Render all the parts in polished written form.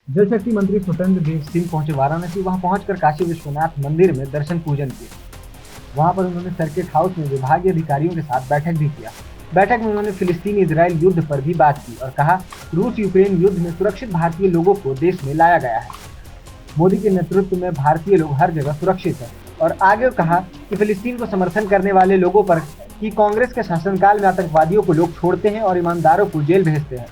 जल शक्ति मंत्री स्वतंत्र देव सिंह पहुंचे वाराणसी। वहां पहुंचकर काशी विश्वनाथ मंदिर में दर्शन पूजन किए। वहां पर उन्होंने सर्किट हाउस में विभागीय अधिकारियों के साथ बैठक भी किया। बैठक में उन्होंने फिलिस्तीन इजराइल युद्ध पर भी बात की और कहा, रूस यूक्रेन युद्ध में सुरक्षित भारतीय लोगों को देश में लाया गया है। मोदी के नेतृत्व में भारतीय लोग हर जगह सुरक्षित हैं। और आगे कहा कि फिलिस्तीन को समर्थन करने वाले लोगों पर कि कांग्रेस के शासनकाल में आतंकवादियों को लोग छोड़ते हैं और ईमानदारों को जेल भेजते हैं।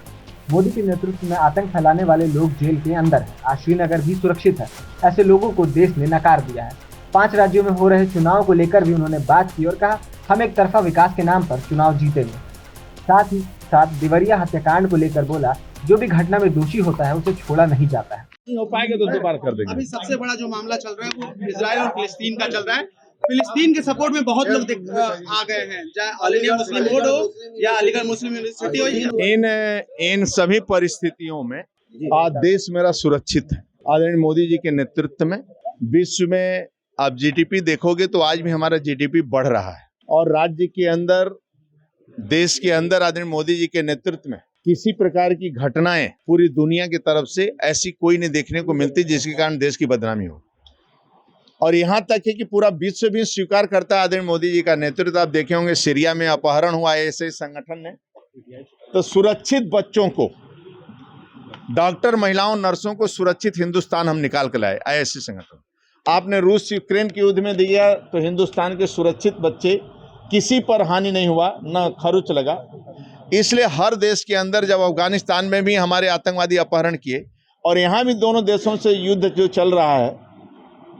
मोदी के नेतृत्व में आतंक फैलाने वाले लोग जेल के अंदर हैं। आज श्रीनगर भी सुरक्षित है। ऐसे लोगों को देश ने नकार दिया है। 5 राज्यों में हो रहे चुनाव को लेकर भी उन्होंने बात की और कहा, हम एक तरफा विकास के नाम पर चुनाव जीतेंगे। साथ ही साथ देवरिया हत्याकांड को लेकर बोला, जो भी घटना में दोषी होता है उसे छोड़ा नहीं जाता है। नहीं हो पाएगा तो दोबारा कर देंगे। अभी सबसे बड़ा जो मामला चल रहा है वो इजराइल और फिलिस्तीन का चल रहा है। फिलिस्तीन के सपोर्ट में बहुत लोग आ गए हैं, चाहे ऑल इंडिया मुस्लिम बोर्ड हो या अलीगढ़ मुस्लिम यूनिवर्सिटी हो। इन सभी परिस्थितियों में आज देश मेरा सुरक्षित है। आदरणीय मोदी जी के नेतृत्व में विश्व में आप जीडीपी देखोगे तो आज भी हमारा जीडीपी बढ़ रहा है और राज्य के अंदर, देश के अंदर आदरणीय मोदी जी के नेतृत्व में किसी प्रकार की घटनाएं पूरी दुनिया की तरफ से ऐसी कोई नहीं देखने को मिलती जिसके कारण देश की बदनामी हो। और यहाँ तक है कि पूरा विश्व भी स्वीकार करता है आदरणीय मोदी जी का नेतृत्व। आप देखे होंगे सीरिया में अपहरण हुआ ऐसे संगठन ने, तो सुरक्षित बच्चों को, डॉक्टर, महिलाओं, नर्सों को सुरक्षित हिंदुस्तान हम निकाल कर लाए। ऐसे संगठन आपने रूस यूक्रेन के युद्ध में दिया तो हिंदुस्तान के सुरक्षित बच्चे, किसी पर हानि नहीं हुआ, न खर्च लगा। इसलिए हर देश के अंदर, जब अफगानिस्तान में भी हमारे आतंकवादी अपहरण किए और यहाँ भी दोनों देशों से युद्ध जो चल रहा है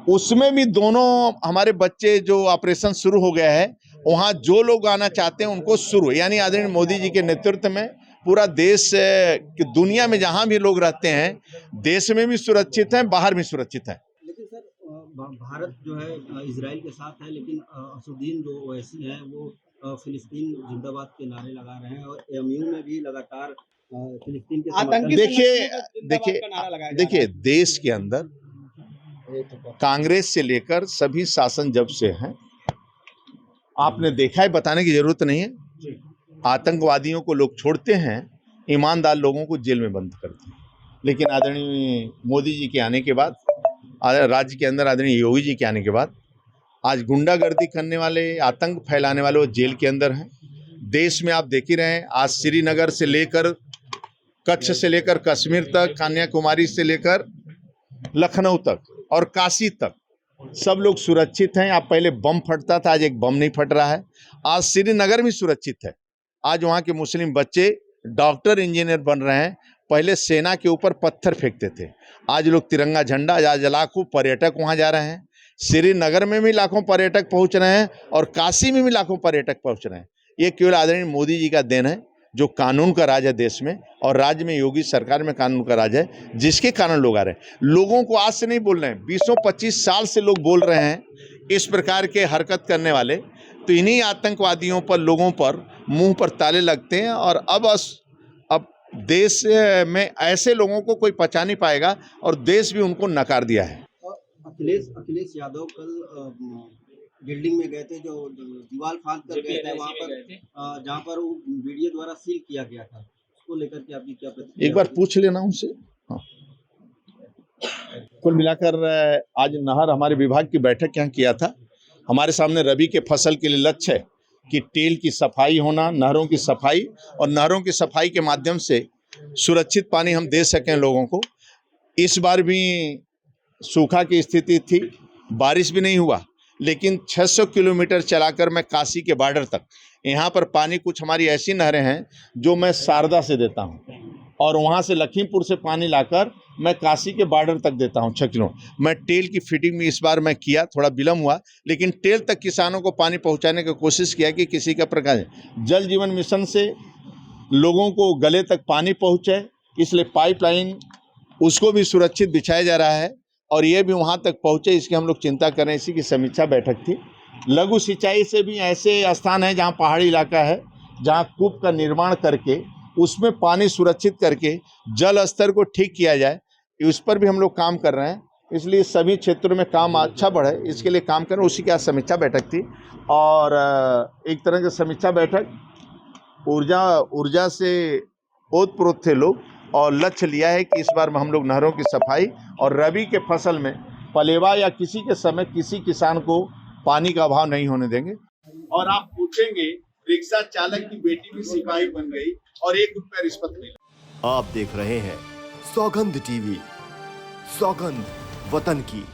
उसमें भी दोनों हमारे बच्चे, जो ऑपरेशन शुरू हो गया है, वहाँ जो लोग आना चाहते हैं उनको शुरू, यानी आदरणीय मोदी जी के नेतृत्व में पूरा देश की दुनिया में जहाँ भी लोग रहते हैं, देश में भी सुरक्षित हैं, बाहर भी सुरक्षित हैं। लेकिन सर, भारत जो है इजराइल के साथ है, लेकिन असदुद्दीन जो ओवैसी है वो फिलिस्तीन जिंदाबाद के नारे लगा रहे हैं और एएमयू में भी लगातार फिलिस्तीन के आतंकी देखिए देश के अंदर कांग्रेस से लेकर सभी शासन जब से हैं, आपने देखा है, बताने की जरूरत नहीं है, आतंकवादियों को लोग छोड़ते हैं, ईमानदार लोगों को जेल में बंद करते हैं। लेकिन आदरणीय मोदी जी के आने के बाद, राज्य के अंदर आदरणीय योगी जी के आने के बाद, आज गुंडागर्दी करने वाले, आतंक फैलाने वाले वो जेल के अंदर हैं। देश में आप देख ही रहे हैं, आज श्रीनगर से लेकर कच्छ से लेकर कश्मीर तक, कन्याकुमारी से लेकर लखनऊ तक और काशी तक सब लोग सुरक्षित हैं। आप पहले बम फटता था, आज एक बम नहीं फट रहा है। आज श्रीनगर भी सुरक्षित है। आज वहाँ के मुस्लिम बच्चे डॉक्टर, इंजीनियर बन रहे हैं। पहले सेना के ऊपर पत्थर फेंकते थे, आज लोग तिरंगा झंडा, आज लाखों पर्यटक वहाँ जा रहे हैं। श्रीनगर में भी लाखों पर्यटक पहुँच रहे हैं और काशी में भी लाखों पर्यटक पहुँच रहे हैं। ये केवल आदरणीय मोदी जी का देन है, जो कानून का राज है देश में, और राज्य में योगी सरकार में कानून का राज है, जिसके कारण लोग आ रहे हैं। लोगों को आज से नहीं बोल रहे हैं, 20-25 साल से लोग बोल रहे हैं इस प्रकार के हरकत करने वाले। तो इन्हीं आतंकवादियों पर, लोगों पर मुंह पर ताले लगते हैं और अब देश में ऐसे लोगों को कोई पचा नहीं पाएगा और देश भी उनको नकार दिया है। अखिलेश यादव कल बिल्डिंग में गए थे, जो दीवार फांद कर गए थे वहाँ पर, जहाँ पर वो वीडियो द्वारा सील किया गया था, उसको लेकर के आपकी क्या प्रतिक्रिया? एक बार पूछ लेना उनसे। हाँ, कुल मिलाकर आज नहर हमारे विभाग की बैठक यहाँ किया था। हमारे सामने रबी के फसल के लिए लक्ष्य है कि टेल की सफाई होना, नहरों की सफाई, और नहरों की सफाई के माध्यम से सुरक्षित पानी हम दे सकें लोगों को। इस बार भी सूखा की स्थिति थी, बारिश भी नहीं हुआ, लेकिन 600 किलोमीटर चलाकर मैं काशी के बॉर्डर तक, यहाँ पर पानी, कुछ हमारी ऐसी नहरें हैं जो मैं शारदा से देता हूँ और वहाँ से लखीमपुर से पानी लाकर मैं काशी के बॉर्डर तक देता हूँ 6 किलो। मैं टेल की फिटिंग में इस बार मैं किया, थोड़ा विलम्ब हुआ, लेकिन टेल तक किसानों को पानी पहुँचाने की कोशिश किया कि किसी का प्रकार जल जीवन मिशन से लोगों को गले तक पानी पहुँचे, इसलिए पाइपलाइन उसको भी सुरक्षित बिछाया जा रहा है और ये भी वहाँ तक पहुँचे, इसकी हम लोग चिंता करें। इसी की समीक्षा बैठक थी। लघु सिंचाई से भी ऐसे स्थान है जहाँ पहाड़ी इलाका है, जहाँ कूप का निर्माण करके उसमें पानी सुरक्षित करके जल स्तर को ठीक किया जाए, उस पर भी हम लोग काम कर रहे हैं। इसलिए सभी क्षेत्रों में काम अच्छा बढ़े, इसके लिए काम करें। उसी की समीक्षा बैठक थी और एक तरह की समीक्षा बैठक ऊर्जा से ओतप्रोत थे लोग और लक्ष्य लिया है कि इस बार हम लोग नहरों की सफाई और रबी के फसल में पलेवा या किसी के समय किसी किसान को पानी का अभाव नहीं होने देंगे। और आप पूछेंगे, रिक्शा चालक की बेटी भी सिपाही बन गई और 1 रुपया रिश्वत नहीं। आप देख रहे हैं सौगंध टीवी, सौगंध वतन की।